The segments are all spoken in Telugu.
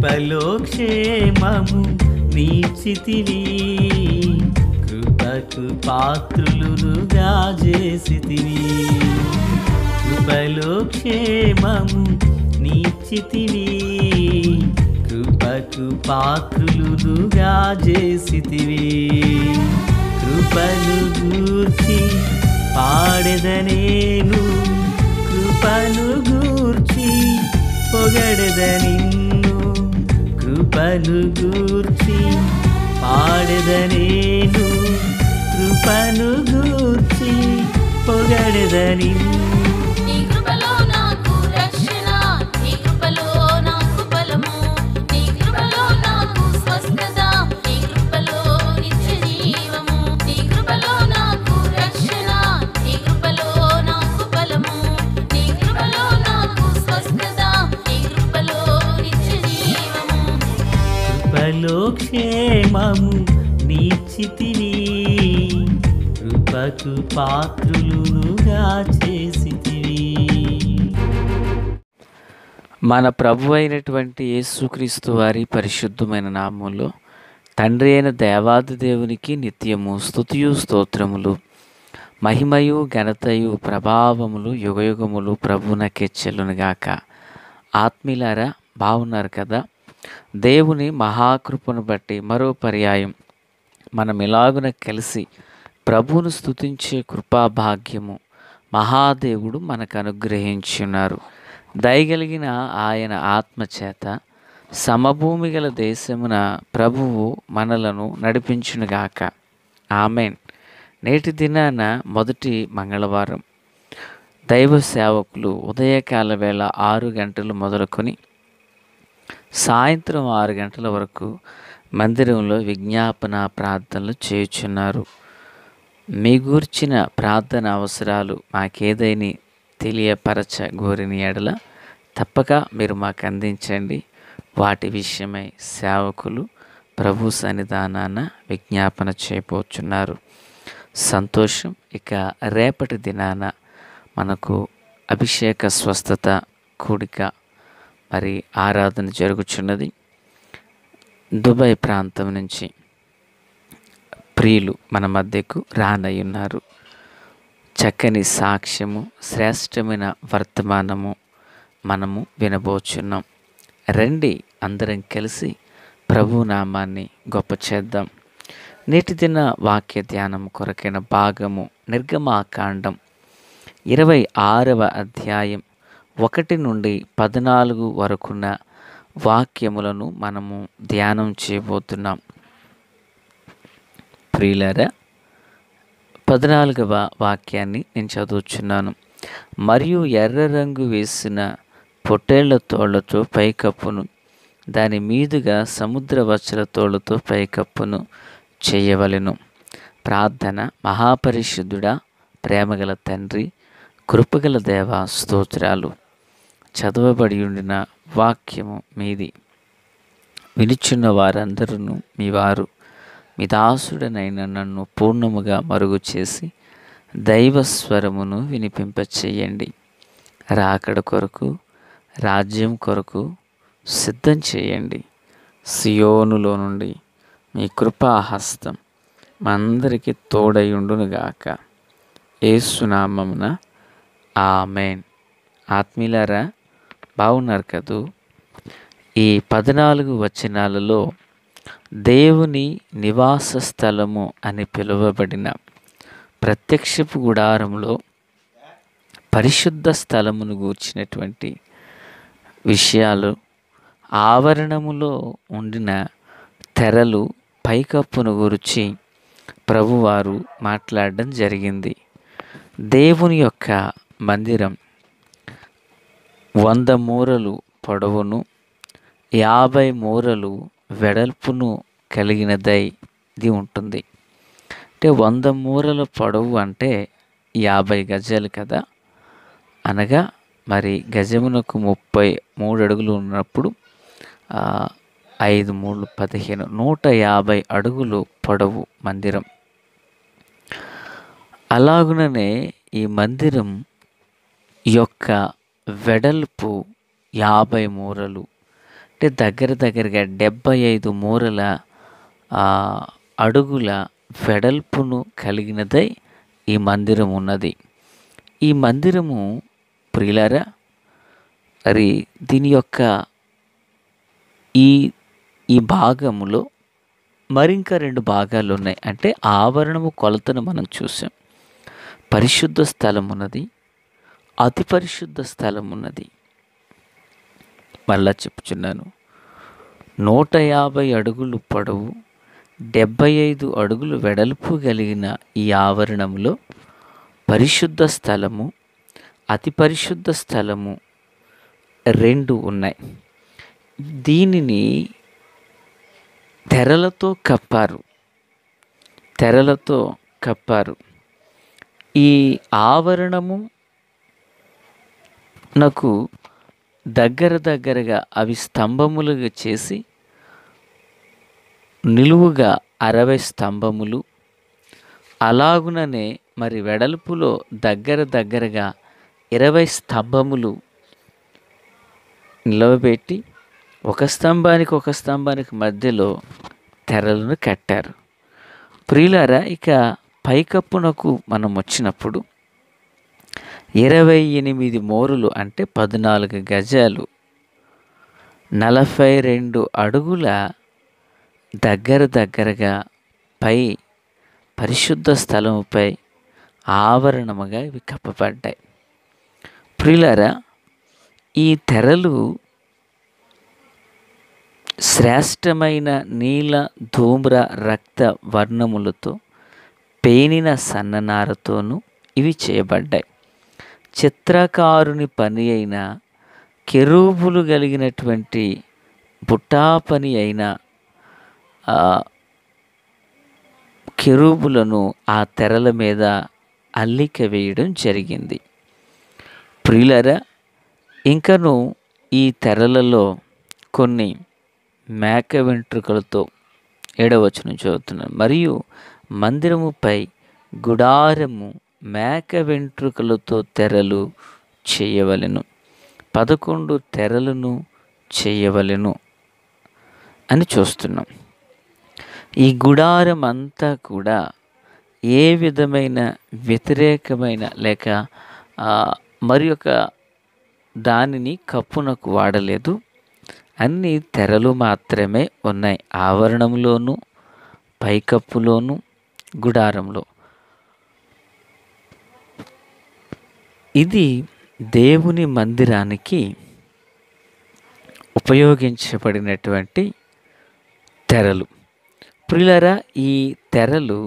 కృపలో క్షేమము నీచితివి, కృపకు పాత్రులుగా చేసితివి. కృపలో క్షేమము నీచితివి, కృపకు పాత్రులుగా చేసితివి. కృపను గూర్చి పాడెదనేను, కృపను గూర్చి పొగడెద నిన్ను. కృపను గూర్చి పాడెదనేను, కృపను గూర్చి పొగడెద నిన్ను. కృపలో క్షేమము నీచితివి, కృపకు పాత్రులుగా చేసితివి. మన ప్రభు అయినటువంటి యేసుక్రీస్తు వారి పరిశుద్ధమైన నామంలో తండ్రి అయిన దేవాది దేవునికి నిత్యము స్తుతియు స్తోత్రములు, మహిమయు ఘనతయు ప్రభావములు యుగయుగములు ప్రభునకే చెల్లునుగాక. ఆత్మీయులారా, బాగున్నారు కదా? దేవుని మహాకృపను బట్టి మరో పర్యాయం మనం ఎలాగున కలిసి ప్రభువును స్తుతించే కృపాభాగ్యము మహాదేవుడు మనకు అనుగ్రహించున్నారు. దయగలిగిన ఆయన ఆత్మచేత సమభూమి గల దేశమున ప్రభువు మనలను నడిపించునుగాక. ఆమెన్. నేటి దినాన మొదటి మంగళవారం దైవ సేవకులు ఉదయకాల వేళ 6 గంటలు మొదలుకొని సాయంత్రం 6 గంటల వరకు మందిరంలో విజ్ఞాపన ప్రార్థనలు చేయుచున్నారు. మీ గూర్చిన ప్రార్థన అవసరాలు మాకేదైనా తెలియపరచ గోరిన ఎడల తప్పక మీరు మాకు అందించండి. వాటి విషయమై సేవకులు ప్రభు సన్నిధానాన విజ్ఞాపన చేయబోచున్నారు. సంతోషం. ఇక రేపటి దినాన మనకు అభిషేక స్వస్థత కూడిక మరి ఆరాధన జరుగుచున్నది. దుబాయ్ ప్రాంతం నుంచి ప్రియులు మన మధ్యకు రానయ్యున్నారు. చక్కని సాక్ష్యము, శ్రేష్టమైన వర్తమానము మనము వినబోచున్నాం. రండి, అందరం కలిసి ప్రభు నామాన్ని గొప్ప చేద్దాం. నేటి దిన వాక్య ధ్యానం కొరకైన భాగము నిర్గమాకాండం 26వ అధ్యాయం 1 నుండి 14 వరకున్న వాక్యములను మనము ధ్యానం చేయబోతున్నాం. ప్రియులారా, 14వ వాక్యాన్ని నేను చదువుచున్నాను. మరియు ఎర్ర రంగు వేసిన పొట్టేళ్ల తోళ్లతో పైకప్పును, దాని మీదుగా సముద్ర వచ్చల తోళ్లతో పైకప్పును చేయవలెను. ప్రార్థన. మహాపరిశుద్ధుడా, ప్రేమగల తండ్రి, కృపగల దేవ, స్తోత్రాలు. చదవబడి ఉండిన వాక్యము మీది. వినుచున్న వారందరూ మీ వారు. మీ దాసుడనైన నన్ను పూర్ణముగా మరుగు చేసి దైవస్వరమును వినిపింపచేయండి. రాకడ కొరకు, రాజ్యం కొరకు సిద్ధం చేయండి. సియోనులో నుండి మీ కృపాహస్తం మందరికి తోడయుండునుగాక. యేసునామమున ఆమెన్. ఆత్మీయులారా, బాగున్నారు కదూ? ఈ 14 వచనాలలో దేవుని నివాస స్థలము అని పిలువబడిన ప్రత్యక్షపు గుడారంలో పరిశుద్ధ స్థలమును గూర్చినటువంటి విషయాలు, ఆవరణములో ఉండిన తెరలు, పైకప్పును గురించి ప్రభువారు మాట్లాడడం జరిగింది. దేవుని యొక్క మందిరం 100 మూరలు పొడవును, 50 మూరలు వెడల్పును కలిగినది ఉంటుంది. అంటే 100 మూరల పొడవు అంటే 50 గజాలు కదా. అనగా మరి గజమునకు 33 అడుగులు ఉన్నప్పుడు 5 3 15 150 అడుగులు పొడవు మందిరం. అలాగుననే ఈ మందిరం యొక్క వెడల్పు 50 మూరలు, అంటే దగ్గరగా 75 మూరల అడుగుల వెడల్పును కలిగినదై ఈ మందిరం ఉన్నది. ఈ మందిరము ప్రియులారా, మరి దీని యొక్క ఈ ఈ భాగములో మరింక 2 భాగాలు ఉన్నాయి. అంటే ఆవరణము కొలతను మనం చూసాం. పరిశుద్ధ స్థలం ఉన్నది, అతి పరిశుద్ధ స్థలం ఉన్నది. మళ్ళా చెప్పుచున్నాను, 150 అడుగులు పొడవు, 75 అడుగులు వెడల్పు కలిగిన ఈ ఆవరణంలో పరిశుద్ధ స్థలము, అతి పరిశుద్ధ స్థలము 2 ఉన్నాయి. దీనిని తెరలతో కప్పారు. ఈ ఆవరణము నాకు దగ్గరగా అవి స్తంభములుగా చేసి నిలువుగా 60 స్తంభములు, అలాగుననే మరి వెడల్పులో దగ్గరగా 20 స్తంభములు నిలవబెట్టి ఒక స్తంభానికి మధ్యలో తెరలను కట్టారు. ప్రియులారా, ఇక పైకప్పునకు మనం వచ్చినప్పుడు 28 మోరులు అంటే 14 గజాలు, 42 అడుగుల దగ్గరగా పై పరిశుద్ధ స్థలముపై ఆవరణముగా ఇవి కప్పబడ్డాయి. ప్రియులారా, ఈ తెరలు శ్రేష్టమైన నీల ధూమ్ర రక్త వర్ణములతో పేనిన సన్ననారతోనూ ఇవి చేయబడ్డాయి. చిత్రకారుని పని అయిన కెరూబులు కలిగినటువంటి బుట్టా పని అయిన కెరూబులను ఆ తెరల మీద అల్లిక వేయడం జరిగింది. ప్రియులారా, ఇంకను ఈ తెరలలో కొన్ని మేక వెంట్రుకలతో 7వ వచనం చదువుతున్నాను. మరియు మందిరముపై గుడారము మేక వెంట్రుకలతో తెరలు చేయవలెను, 11 తెరలను చేయవలెను అని చూస్తున్నాం. ఈ గుడారం అంతా కూడా ఏ విధమైన వ్యతిరేకమైన లేక మరి ఒక దానిని కప్పునకు వాడలేదు. అన్ని తెరలు మాత్రమే ఉన్నాయి, ఆవరణంలోను, పైకప్పులోను, గుడారంలో. ఇది దేవుని మందిరానికి ఉపయోగించబడినటువంటి తెరలు. ప్రియులారా, ఈ తెరలు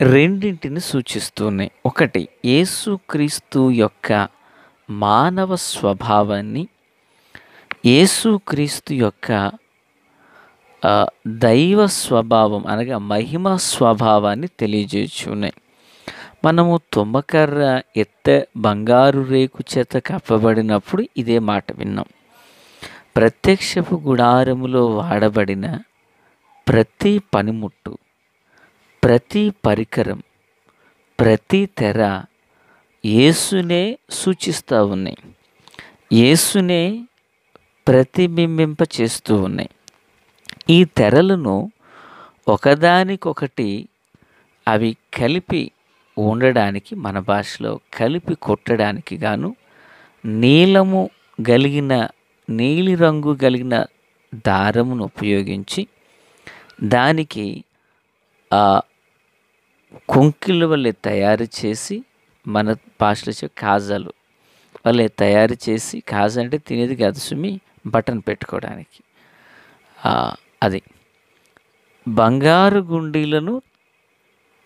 రెండింటిని సూచిస్తున్నాయి. ఒకటి, యేసుక్రీస్తు యొక్క మానవ స్వభావాన్ని, యేసుక్రీస్తు యొక్క దైవ స్వభావం అనగా మహిమ స్వభావాన్ని తెలియజేస్తున్నాయి. మనము తుమ్మకర్ర బంగారు రేకు చేత కప్పబడినప్పుడు ఇదే మాట విన్నాం. ప్రత్యక్షపు గుడారములో వాడబడిన ప్రతి పనిముట్టు, ప్రతి పరికరం, ప్రతి తెర యేసునే సూచిస్తూ ఉన్నాయి, యేసునే ప్రతిబింబింప చేస్తూ ఉన్నాయి. ఈ తెరలను ఒకదానికొకటి అవి కలిపి ఉండడానికి, మన భాషలో కలిపి కొట్టడానికి గాను నీలి రంగు కలిగిన దారమును ఉపయోగించి దానికి కొంకిళ్ళ వల్లే తయారు చేసి, మన భాషలో కాజాలు వల్లే తయారు చేసి, కాజా అంటే తినేది కాదు సుమి, బటన్ పెట్టుకోవడానికి, అది బంగారు గుండీలను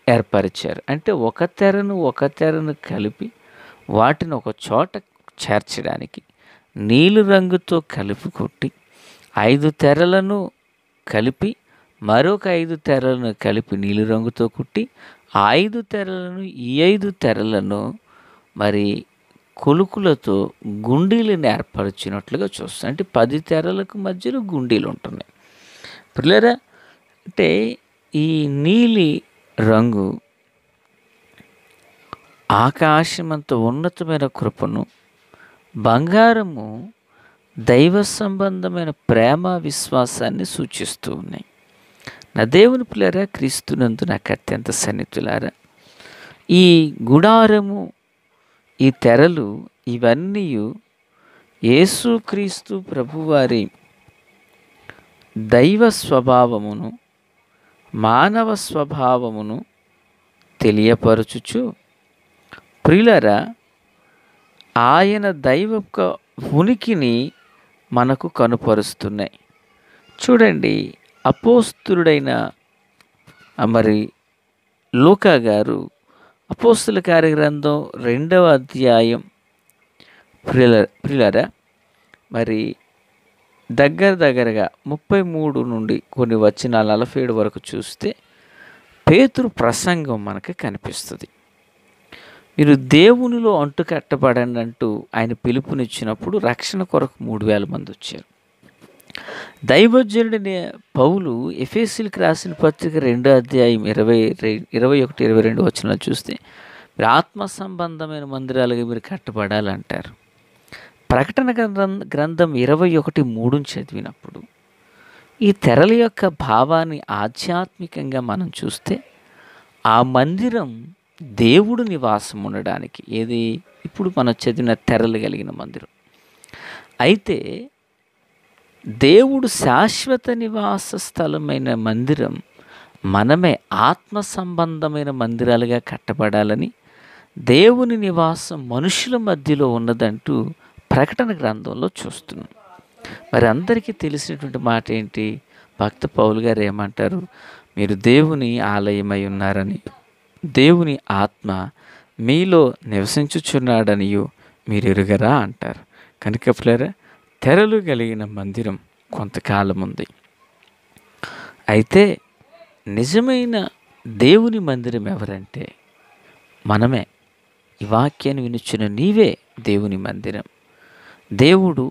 ఏర్పరిచారు. అంటే ఒక తెరను కలిపి వాటిని ఒక చోట చేర్చడానికి నీలి రంగుతో కలిపి కొట్టి 5 తెరలను కలిపి మరొక 5 తెరలను కలిపి నీలి రంగుతో కుట్టి 5 తెరలను ఈ 5 తెరలను మరి కొలుకులతో గుండీలను ఏర్పరిచినట్లుగా చూస్తాం. అంటే 10 తెరలకు మధ్యలో గుండీలు ఉంటున్నాయి. పిల్లరా, అంటే ఈ నీలి రంగు ఆకాశమంత ఉన్నతమైన కృపను, బంగారము దైవ సంబంధమైన ప్రేమ విశ్వాసాన్ని సూచిస్తూ ఉన్నాయి. నా దేవుని పిల్లరా, క్రీస్తునందు నాకు అత్యంత సన్నిహితులారా, ఈ గుడారము, ఈ తెరలు, ఇవన్నీ యేసుక్రీస్తు ప్రభువారి దైవ స్వభావమును మానవ స్వభావమును తెలియపరచుచు, ప్రియులారా, ఆయన దైవ ఉనికిని మనకు కనుపరుస్తున్నాయి. చూడండి, అపోస్తులుడైన మరి లూకా గారు అపోస్తుల కార్యగ్రంథం 2వ అధ్యాయం ప్రియులారా, మరి దగ్గరగా 33 నుండి కొన్ని వచనాలు 47 వరకు చూస్తే పేతురు ప్రసంగం మనకు కనిపిస్తుంది. మీరు దేవునిలో అంటు కట్టబడండి అంటూ ఆయన పిలుపునిచ్చినప్పుడు రక్షణ కొరకు 3000 మంది వచ్చారు. దైవజనుడిని పౌలు ఎఫెసీయులకు రాసిన పత్రిక 2వ అధ్యాయం 21-22 వచనాలు చూస్తే మీరు ఆత్మ సంబంధమైన మందిరాలుగా మీరు కట్టబడాలంటారు. ప్రకటన గ్రంథం 21:3 చదివినప్పుడు ఈ తెరల యొక్క భావాన్ని ఆధ్యాత్మికంగా మనం చూస్తే ఆ మందిరం దేవుడు నివాసం ఉండడానికి, ఏది ఇప్పుడు మనం చదివిన తెరలు కలిగిన మందిరం. అయితే దేవుడు శాశ్వత నివాస స్థలమైన మందిరం మనమే ఆత్మ సంబంధమైన మందిరాలుగా కట్టబడాలని, దేవుని నివాసం మనుషుల మధ్యలో ఉన్నదంటూ ప్రకటన గ్రంథంలో చూస్తున్నాం. మరి అందరికీ తెలిసినటువంటి మాట ఏంటి? భక్త పౌలు గారు ఏమంటారు? మీరు దేవుని ఆలయమై ఉన్నారని, దేవుని ఆత్మ మీలో నివసించుచున్నాడనియు మీరు ఎరుగరా అంటారు. కనుక పిల్లరా, తెరలు కలిగిన మందిరం కొంతకాలం ఉంది. అయితే నిజమైన దేవుని మందిరం ఎవరంటే మనమే. ఈ వాక్యాన్ని వినుచున్న నీవే దేవుని మందిరం, దేవుడు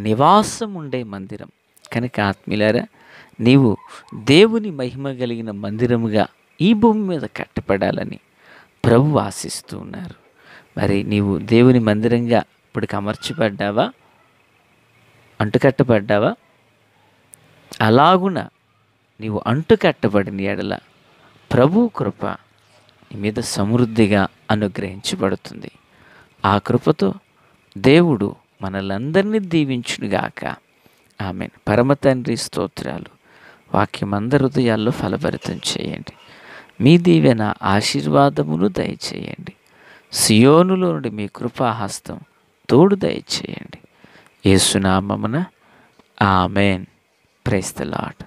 నివాసం ఉండే మందిరం. కనుక ఆత్మీయులారా, నీవు దేవుని మహిమ కలిగిన మందిరముగా ఈ భూమి మీద కట్టపడాలని ప్రభువు ఆశిస్తూ ఉన్నారు. మరి నీవు దేవుని మందిరంగా ఇప్పటికి అమర్చబడ్డావా? అంటుకట్టబడ్డావా? అలాగున నీవు అంటుకట్టబడిన ఎడల ప్రభు కృప నీ మీద సమృద్ధిగా అనుగ్రహించబడుతుంది. ఆ కృపతో దేవుడు మనలందరినీ దీవించునుగాక. ఆమేన్. పరమ తండ్రి స్తోత్రాలు. వాక్యమందరి హృదయాల్లో ఫలభరితం చేయండి. మీ దీవెన ఆశీర్వాదమును దయచేయండి. సియోనులో నుండి మీ కృపాహస్తం తోడు దయచేయండి. యేసు నామమున ఆమేన్. Praise the lord.